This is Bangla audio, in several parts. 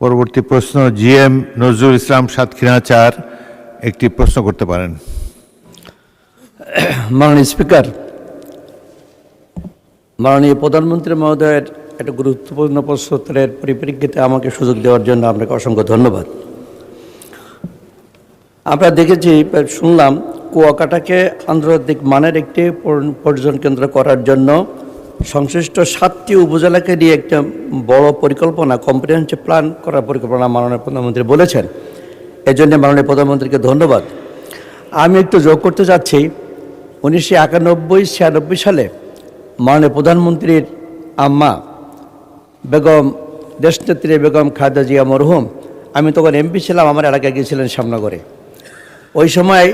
পরবর্তী প্রশ্ন GM নজরুল ইসলাম সাতক্ষীরা 4 একটি প্রশ্ন করতে পারেন। মাননীয় স্পিকার, মাননীয় প্রধানমন্ত্রী মহোদয়ের একটা গুরুত্বপূর্ণ প্রশ্নোত্তরের পরিপ্রেক্ষিতে আমাকে সুযোগ দেওয়ার জন্য আপনাকে অসংখ্য ধন্যবাদ। আমরা দেখেছি, শুনলাম কুয়াকাটাকে আন্তর্জাতিক মানের একটি পর্যটন কেন্দ্র করার জন্য সংশ্লিষ্ট 7টি উপজেলাকে নিয়ে একটা বড় পরিকল্পনা, কম্প্রিহেনসিভ প্ল্যান করার পরিকল্পনা মাননীয় প্রধানমন্ত্রী বলেছেন। এজন্য মাননীয় প্রধানমন্ত্রীকে ধন্যবাদ। আমি একটু যোগ করতে চাচ্ছি, 1991-96 সালে মাননীয় প্রধানমন্ত্রীর আম্মা বেগম দেশনেত্রী বেগম খালেদা জিয়া মরহুম, আমি তখন MP ছিলাম, আমার এলাকায় গিয়েছিলেন শ্যামনগরে। ওই সময়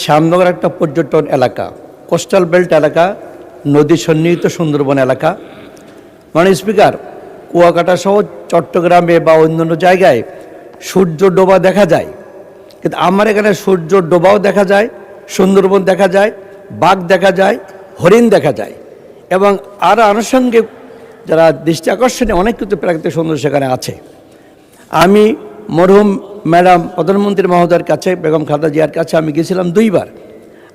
শ্যামনগর একটা পর্যটন এলাকা, কোস্টাল বেল্ট এলাকা, নদী সন্নিহিত সুন্দরবন এলাকা। মাননীয় স্পিকার, কুয়াকাটা সহ চট্টগ্রামে বা অন্যান্য জায়গায় সূর্য ডোবা দেখা যায়, কিন্তু আমার এখানে সূর্য ডোবাও দেখা যায়, সুন্দরবন দেখা যায়, বাঘ দেখা যায়, হরিণ দেখা যায়, এবং আরও আনুষঙ্গিক যারা দৃষ্টি আকর্ষণীয় অনেক কিছু প্রাকৃতিক সৌন্দর্য সেখানে আছে। আমি মরহুম ম্যাডাম প্রধানমন্ত্রী মহোদয়ের কাছে, বেগম খালেদা জিয়ার কাছে আমি গিয়েছিলাম 2 বার।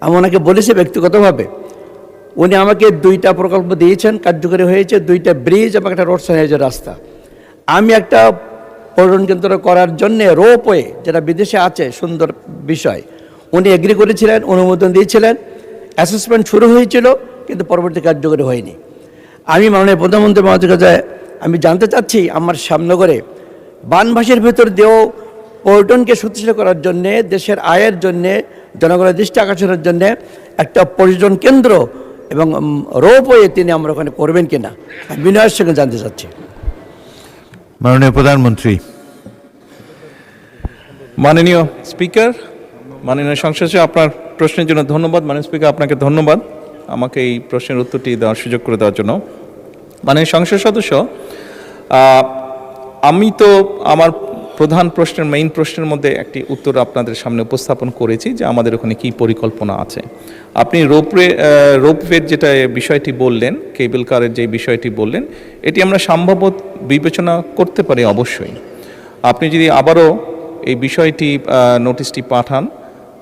আমি ওনাকে বলেছি ব্যক্তিগতভাবে, উনি আমাকে 2টা প্রকল্প দিয়েছেন, কার্যকরী হয়েছে, 2টা ব্রিজ এবং একটা রোড সাইনেজের রাস্তা। আমি একটা পর্যটন কেন্দ্র করার জন্য রোপওয়ে, যেটা বিদেশে আছে, সুন্দর বিষয়, উনি এগ্রি করেছিলেন, অনুমোদন দিয়েছিলেন, অ্যাসেসমেন্ট শুরু হয়েছিল, কিন্তু পরবর্তী কার্যকরী হয়নি। আমি মাননীয় প্রধানমন্ত্রী মহোদয়ের কাছে আমি জানতে চাচ্ছি, আমার শ্যামনগরে বানভাসীর ভেতর দিয়েও পর্যটনকে শক্তিশালী করার জন্যে, দেশের আয়ের জন্যে, জনগণের দৃষ্টি আকর্ষণের জন্যে একটা পর্যটন কেন্দ্র এবং রোপওয়ে তিনি আমরা ওখানে করবেন কিনা, আমি বিনয়ের সঙ্গে জানতে চাচ্ছি। মাননীয় প্রধানমন্ত্রী। মাননীয় স্পিকার, মাননীয় সংসদ সদস্য, আপনার প্রশ্নের জন্য ধন্যবাদ। মাননীয় স্পিকার, আপনাকে ধন্যবাদ আমাকে এই প্রশ্নের উত্তরটি দেওয়ার সুযোগ করে দেওয়ার জন্য। মাননীয় সংসদ সদস্য, আমি তো আমার প্রধান প্রশ্নের, মেইন প্রশ্নের মধ্যে একটি উত্তর আপনাদের সামনে উপস্থাপন করেছি যে আমাদের ওখানে কী পরিকল্পনা আছে। আপনি রোপওয়ের যেটা বিষয়টি বললেন, কেবল কারের যে বিষয়টি বললেন, এটি আমরা সম্ভবত বিবেচনা করতে পারি অবশ্যই। আপনি যদি আবারও এই বিষয়টি নোটিশটি পাঠান,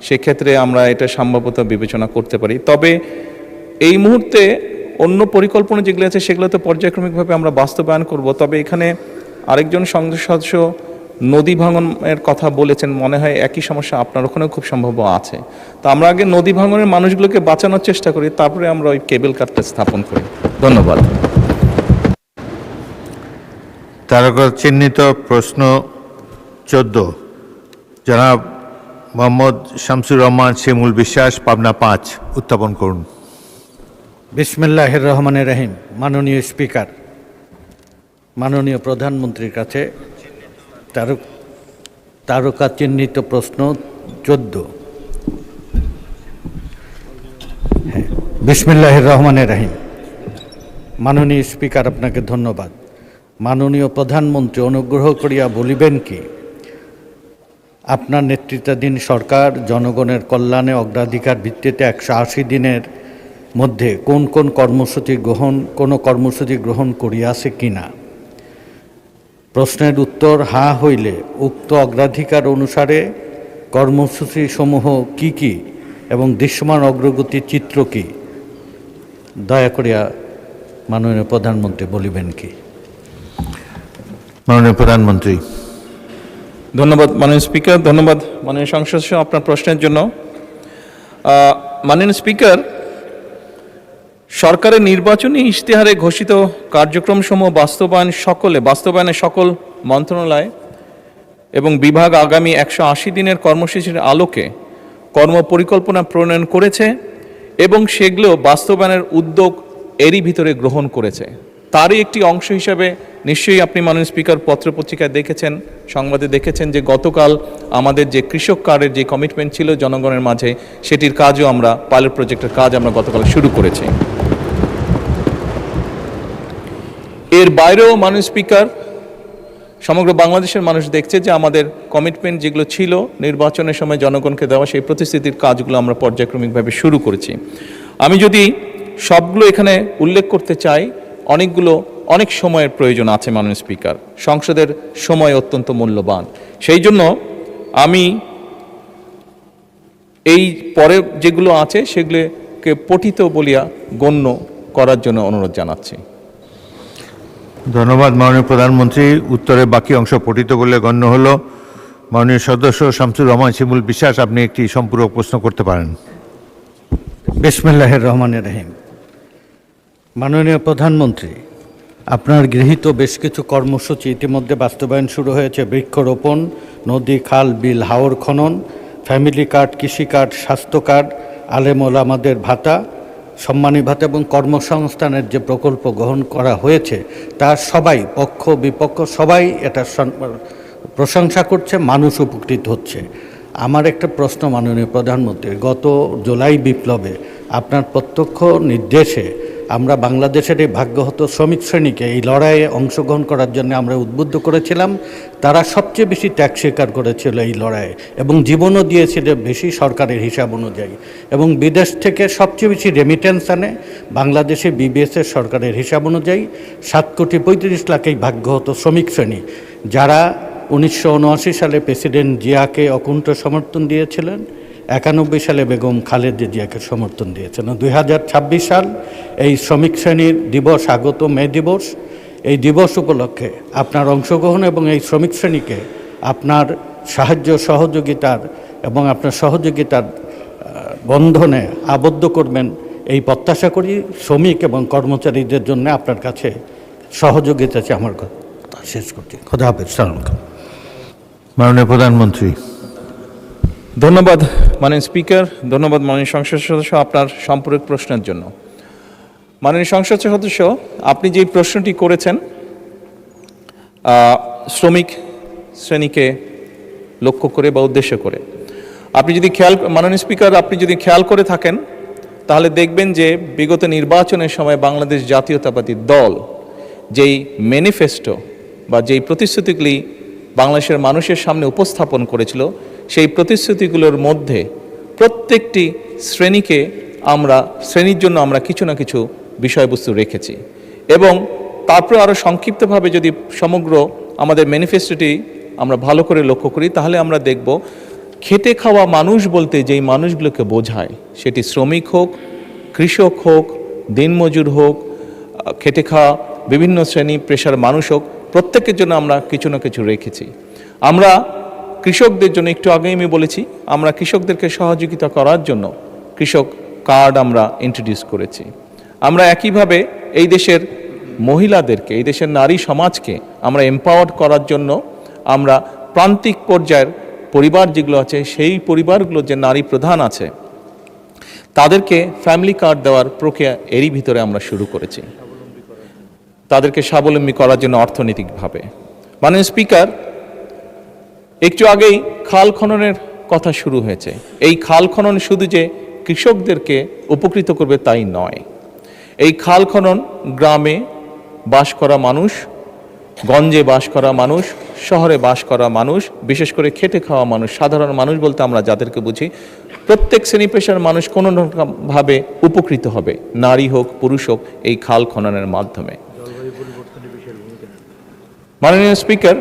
সেক্ষেত্রে আমরা এটা সম্ভবত বিবেচনা করতে পারি। তবে এই মুহূর্তে অন্য পরিকল্পনা যেগুলো আছে সেগুলো তো পর্যায়ক্রমিকভাবে আমরা বাস্তবায়ন করব। তবে এখানে আরেকজন সংসদ সদস্য নদী ভাঙনের কথা বলেছেন, মনে হয় একই সমস্যা আপনার ওখানেও খুব সম্ভব আছে। তো আমরা আগে নদী ভাঙনের মানুষগুলোকে বাঁচানোর চেষ্টা করি, তারপরে আমরা ওই কেবল কারটা স্থাপন করি। ধন্যবাদ। তারকা চিহ্নিত প্রশ্ন 14 জনাব মোহাম্মদ শামসুর রহমান শিমুল বিশ্বাস, পাবনা 5 উত্থাপন করুন। বিসমিল্লাহির রহমানির রহিম। মাননীয় স্পিকার, মাননীয় প্রধানমন্ত্রীর কাছে তারকা চিহ্নিত প্রশ্ন 14। হ্যাঁ, বিসমিল্লাহির রহমানির রহিম। মাননীয় স্পিকার, আপনাকে ধন্যবাদ। মাননীয় প্রধানমন্ত্রী, অনুগ্রহ করিয়া বলিবেন কি, আপনার নেতৃত্বাধীন সরকার জনগণের কল্যাণে অগ্রাধিকার ভিত্তিতে 180 দিনের মধ্যে কোন কর্মসূচি গ্রহণ করিয়াছে কিনা? প্রশ্নের উত্তর হ্যাঁ হইলে উক্ত অগ্রাধিকার অনুসারে কর্মসূচি সমূহ কি কি এবং দৃশ্যমান অগ্রগতির চিত্র কি? দয়া করিয়া মাননীয় প্রধানমন্ত্রী বলিবেন কি। মাননীয় প্রধানমন্ত্রী। ধন্যবাদ মাননীয় স্পিকার, ধন্যবাদ মাননীয় সংসদ সদস্য আপনার প্রশ্নের জন্য। মাননীয় স্পিকার, সরকারের নির্বাচনী ইশতেহারে ঘোষিত কার্যক্রমসমূহ বাস্তবায়নে সকল মন্ত্রণালয় এবং বিভাগ আগামী 180 দিনের কর্মসূচির আলোকে কর্মপরিকল্পনা প্রণয়ন করেছে এবং সেগুলো বাস্তবায়নের উদ্যোগ এরই ভিতরে গ্রহণ করেছে। তারই একটি অংশ হিসেবে নিশ্চয়ই আপনি মাননীয় স্পিকার পত্রপত্রিকায় দেখেছেন, সংবাদে দেখেছেন যে গতকাল আমাদের যে কৃষক কার্ডের যে কমিটমেন্ট ছিল জনগণের মাঝে, সেটির কাজও আমরা, পাইলট প্রজেক্টের কাজ আমরা গতকাল শুরু করেছি। এর বাইরেও মাননীয় স্পিকার, সমগ্র বাংলাদেশের মানুষ দেখছে যে আমাদের কমিটমেন্ট যেগুলো ছিল নির্বাচনের সময় জনগণকে দেওয়া, সেই প্রতিশ্রুতির কাজগুলো আমরা পর্যায়ক্রমিকভাবে শুরু করেছি। আমি যদি সবগুলো এখানে উল্লেখ করতে চাই, অনেকগুলো অনেক সময়ের প্রয়োজন আছে মাননীয় স্পিকার। সংসদের সময় অত্যন্ত মূল্যবান। সেই জন্য আমি এই পরে যেগুলো আছে সেগুলোকে পঠিত বলিয়া গণ্য করার জন্য অনুরোধ জানাচ্ছি। ধন্যবাদ মাননীয় প্রধানমন্ত্রী। উত্তরের বাকি অংশ পঠিত করলে গণ্য হলো। মাননীয় সদস্য শামসুর রহমান শিমুল বিশ্বাস, আপনি একটি সম্পূরক প্রশ্ন করতে পারেন। বিসমিল্লাহির রহমানির রহিম। মাননীয় প্রধানমন্ত্রী, আপনার গৃহীত বেশ কিছু কর্মসূচি ইতিমধ্যে বাস্তবায়ন শুরু হয়েছে। বৃক্ষরোপণ, নদী, খাল, বিল, হাওর খনন, ফ্যামিলি কার্ড, কৃষি কার্ড, স্বাস্থ্য কার্ড, আলেম ওলামাদের ভাতা, সম্মানী ভাতা এবং কর্মসংস্থানের যে প্রকল্প গ্রহণ করা হয়েছে তা সবাই, পক্ষ বিপক্ষ সবাই এটা প্রশংসা করছে, মানুষ উপকৃত হচ্ছে। আমার একটা প্রশ্ন মাননীয় প্রধানমন্ত্রী, গত জুলাই বিপ্লবে আপনার প্রত্যক্ষ নির্দেশে আমরা বাংলাদেশের এই ভাগ্যহত শ্রমিক শ্রেণীকে এই লড়াইয়ে অংশগ্রহণ করার জন্য আমরা উদ্বুদ্ধ করেছিলাম। তারা সবচেয়ে বেশি ত্যাগ স্বীকার করেছিল এই লড়াইয়ে এবং জীবনও দিয়েছিল বেশি সরকারের হিসাব অনুযায়ী, এবং বিদেশ থেকে সবচেয়ে বেশি রেমিটেন্স আনে বাংলাদেশে বিবিএসের সরকারের হিসাব অনুযায়ী 7,35,00,000 এই ভাগ্যহত শ্রমিক শ্রেণী, যারা 1979 সালে প্রেসিডেন্ট জিয়াকে অকুণ্ঠ সমর্থন দিয়েছিলেন, 91 সালে বেগম খালেদা জিয়াকে সমর্থন দিয়েছেন। 2026 সাল এই শ্রমিক শ্রেণীর দিবস, আগত মে দিবস, এই দিবস উপলক্ষে আপনার অংশগ্রহণ এবং এই শ্রমিক শ্রেণীকে আপনার সাহায্য সহযোগিতার এবং আপনার সহযোগিতার বন্ধনে আবদ্ধ করবেন এই প্রত্যাশা করি। শ্রমিক এবং কর্মচারীদের জন্য আপনার কাছে সহযোগিতা চাই। আমার কথা শেষ করছি। খোদা হাফেজ। সালাম। মাননীয় প্রধানমন্ত্রী। ধন্যবাদ মাননীয় স্পিকার, ধন্যবাদ মাননীয় সংসদ সদস্য আপনার সম্পূরক প্রশ্নের জন্য। মাননীয় সংসদ সদস্য, আপনি যে প্রশ্নটি করেছেন শ্রমিক শ্রেণীকে লক্ষ্য করে বা উদ্দেশ্য করে, আপনি যদি মাননীয় স্পিকার আপনি যদি খেয়াল করে থাকেন তাহলে দেখবেন যে বিগত নির্বাচনের সময় বাংলাদেশ জাতীয়তাবাদী দল যেই ম্যানিফেস্টো বা যেই প্রতিশ্রুতিগুলি বাংলাদেশের মানুষের সামনে উপস্থাপন করেছিল, সেই প্রতিশ্রুতিগুলোর মধ্যে প্রত্যেকটি শ্রেণীর জন্য আমরা কিছু না কিছু বিষয়বস্তু রেখেছি। এবং তারপরে আরও সংক্ষিপ্তভাবে যদি সমগ্র আমাদের ম্যানিফেস্টোটি আমরা ভালো করে লক্ষ্য করি তাহলে আমরা দেখব খেটে খাওয়া মানুষ বলতে যেই মানুষগুলোকে বোঝায়, সেটি শ্রমিক হোক, কৃষক হোক, দিনমজুর হোক, খেটে খাওয়া বিভিন্ন শ্রেণী পেশার মানুষ হোক, প্রত্যেকের জন্য আমরা কিছু না কিছু রেখেছি। আমরা কৃষকদের জন্য একটু আগেই আমি বলেছি, আমরা কৃষকদেরকে সহযোগিতা করার জন্য কৃষক কার্ড আমরা ইন্ট্রোডিউস করেছি। আমরা একইভাবে এই দেশের মহিলাদেরকে, এই দেশের নারী সমাজকে আমরা এম্পাওয়ার্ড করার জন্য আমরা প্রান্তিক পর্যায়ের পরিবার যেগুলো আছে, সেই পরিবারগুলো যে নারী প্রধান আছে তাদেরকে ফ্যামিলি কার্ড দেওয়ার প্রক্রিয়া এরই ভিতরে আমরা শুরু করেছি, তাদেরকে স্বাবলম্বী করার জন্য অর্থনৈতিকভাবে। মাননীয় স্পিকার, একটু আগেই খাল খননের কথা শুরু হয়েছে। এই খাল খনন শুধু যে কৃষকদেরকে উপকৃত করবে তাই নয়, এই খাল খনন গ্রামে বাস করা মানুষ, গঞ্জে বাস করা মানুষ, শহরে বাস করা মানুষ, বিশেষ করে খেটে খাওয়া মানুষ, সাধারণ মানুষ বলতে আমরা যাদেরকে বুঝি, প্রত্যেক শ্রেণী পেশার মানুষ কোনো রকমভাবে উপকৃত হবে, নারী হোক পুরুষ হোক, এই খাল খননের মাধ্যমে। মাননীয় স্পিকার,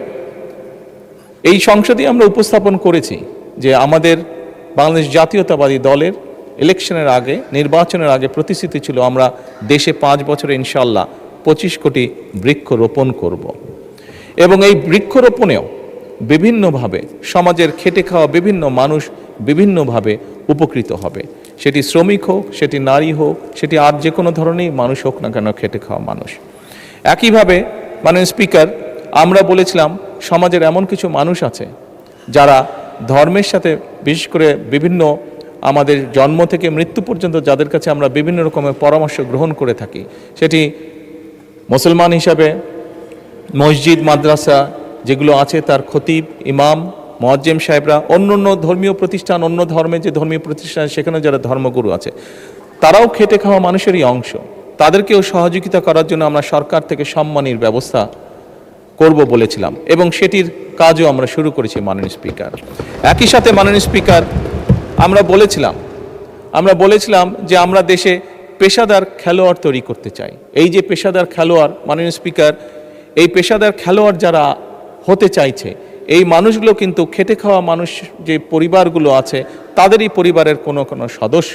এই সংসদে আমরা উপস্থাপন করেছি যে আমাদের বাংলাদেশ জাতীয়তাবাদী দলের ইলেকশনের আগে, নির্বাচনের আগে প্রতিশ্রুতি ছিল আমরা দেশে 5 বছরে ইনশাল্লাহ 25 কোটি বৃক্ষ রোপণ করব। এবং এই বৃক্ষরোপণেও বিভিন্নভাবে সমাজের খেটে খাওয়া বিভিন্ন মানুষ বিভিন্নভাবে উপকৃত হবে, সেটি শ্রমিক হোক, সেটি নারী হোক, সেটি আর যে কোনো ধরনের মানুষ হোক না কেন, খেটে খাওয়া মানুষ। একইভাবে মাননীয় স্পিকার, আমরা বলেছিলাম সমাজের এমন কিছু মানুষ আছে যারা ধর্মের সাথে, বিশেষ করে বিভিন্ন আমাদের জন্ম থেকে মৃত্যু পর্যন্ত যাদের কাছে আমরা বিভিন্ন রকমের পরামর্শ গ্রহণ করে থাকি, সেটি মুসলমান হিসাবে মসজিদ মাদ্রাসা যেগুলো আছে তার খতিব, ইমাম, মুয়াজ্জিম সাহেবরা, অন্য ধর্মীয় প্রতিষ্ঠান, অন্য ধর্মের যে ধর্মীয় প্রতিষ্ঠান সেখানে যারা ধর্মগুরু আছে, তারাও খেটে খাওয়া মানুষেরই অংশ। তাদেরকেও সহযোগিতা করার জন্য আমরা সরকার থেকে সম্মানীর ব্যবস্থা করব বলেছিলাম এবং সেটির কাজও আমরা শুরু করেছি মাননীয় স্পিকার। একই সাথে মাননীয় স্পিকার, আমরা বলেছিলাম যে আমরা দেশে পেশাদার খেলোয়াড় তৈরি করতে চাই। এই যে পেশাদার খেলোয়াড়, মাননীয় স্পিকার, এই পেশাদার খেলোয়াড় যারা হতে চাইছে, এই মানুষগুলো কিন্তু খেটে খাওয়া মানুষ যে পরিবারগুলো আছে তাদেরই পরিবারের কোনো সদস্য।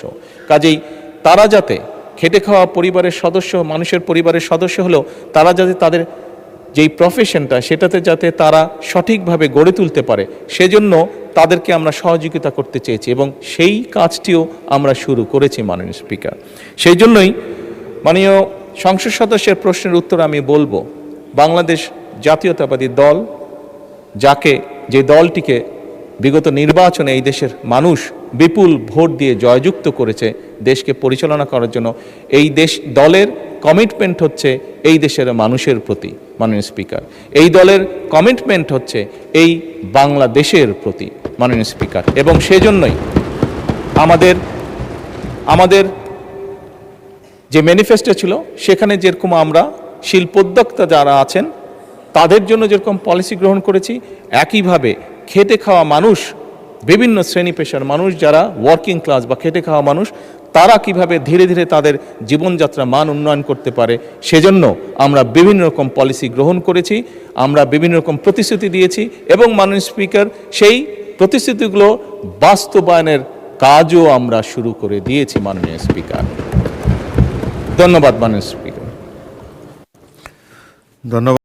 কাজেই তারা যাতে খেটে খাওয়া পরিবারের সদস্য, মানুষের পরিবারের সদস্য হলেও তারা যাতে তাদের যেই প্রফেশনটা সেটাতে যাতে তারা সঠিকভাবে গড়ে তুলতে পারে, সেজন্য তাদেরকে আমরা সহযোগিতা করতে চেয়েছি এবং সেই কাজটিও আমরা শুরু করেছি মাননীয় স্পিকার। সেই জন্যই মাননীয় সংসদ সদস্যের প্রশ্নের উত্তর আমি বলবো, বাংলাদেশ জাতীয়তাবাদী দল, যে দলটিকে বিগত নির্বাচনে এই দেশের মানুষ বিপুল ভোট দিয়ে জয়যুক্ত করেছে দেশকে পরিচালনা করার জন্য, এই দলের কমিটমেন্ট হচ্ছে এই দেশের মানুষের প্রতি মাননীয় স্পিকার। এই দলের কমিটমেন্ট হচ্ছে এই বাংলাদেশের প্রতি মাননীয় স্পিকার। এবং সেজন্যই আমাদের যে ম্যানিফেস্টো ছিল সেখানে যেরকম আমরা শিল্পোদ্যোক্তা যারা আছেন তাদের জন্য যেরকম পলিসি গ্রহণ করেছি, একইভাবে খেটে খাওয়া মানুষ, বিভিন্ন শ্রেণী পেশার মানুষ যারা ওয়ার্কিং ক্লাস বা খেটে খাওয়া মানুষ, তারা কিভাবে ধীরে ধীরে তাদের জীবনযাত্রা মান উন্নয়ন করতে পারে, সেজন্য আমরা বিভিন্ন রকম পলিসি গ্রহণ করেছি, আমরা বিভিন্ন রকম প্রতিশ্রুতি দিয়েছি এবং মাননীয় স্পিকার সেই প্রতিশ্রুতিগুলো বাস্তবায়নের কাজও আমরা শুরু করে দিয়েছি মাননীয় স্পিকার। ধন্যবাদ মাননীয় স্পিকার। ধন্যবাদ।